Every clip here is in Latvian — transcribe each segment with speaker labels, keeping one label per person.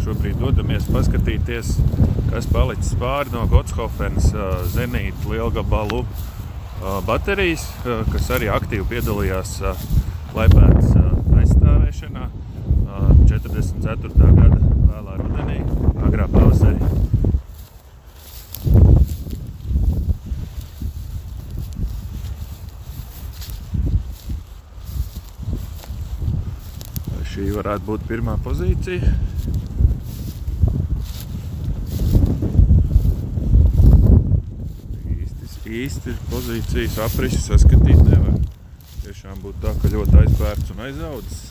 Speaker 1: šobrīd dodamies paskatīties, kas palicis pāri no Gotshofenas Zenīta lielgabalu baterijas, kas arī aktīvi piedalījās Laipēdas aizstāvēšanā 44. gada vēlā rudenī, agrā pavasarī. Šī varētu būt pirmā pozīcija. Īsti pozīcijas apriši saskatīt nevar. Tiešām būtu tā, ka ļoti aizbērts un aizaudzis.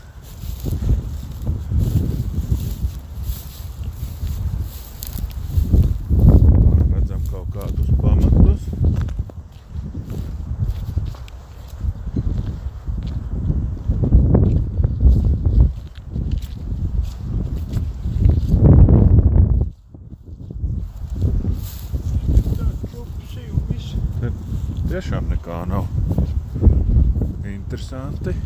Speaker 1: Redzam kaut kādus pamatus. Tiešām nekā nav. Interesanti.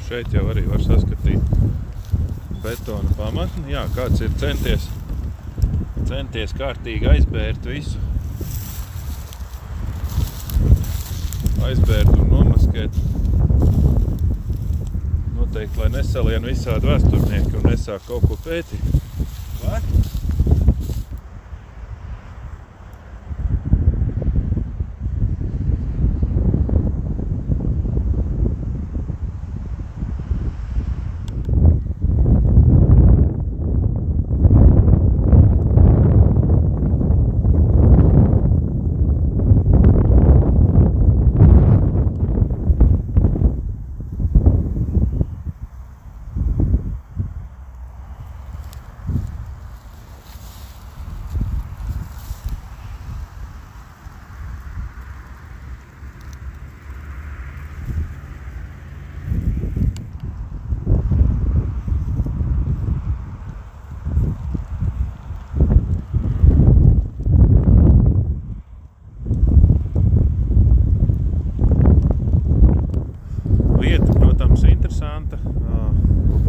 Speaker 1: Šeit jau arī var saskatīt betona pamatni. Jā, kāds ir centies kārtīgi aizbērt visu. Aizbērt un nomaskēt. Noteikti, lai nesalien visādi vēsturnieki un nesāk kaut ko pētīt. Vai?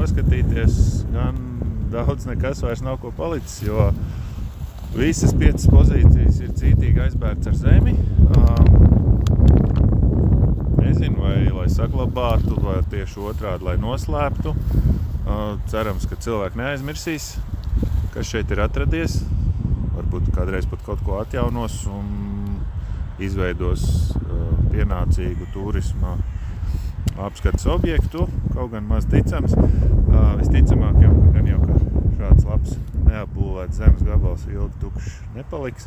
Speaker 1: Paskatīties, gan daudz nekas vairs nav ko palicis, jo visas 5 pozīcijas ir cītīgi aizbērts ar zemi. Nezinu, vai lai saglabātu, vai tieši otrādi, lai noslēptu. Cerams, ka cilvēki neaizmirsīs, kas šeit ir atradies. Varbūt kādreiz pat kaut ko atjaunos un izveidos pienācīgu turisma apskates objektu, kaut gan maz ticams. Visticamāk jau, ka šāds labs neapbūvēts zemes gabals ilgi tukšs nepaliks.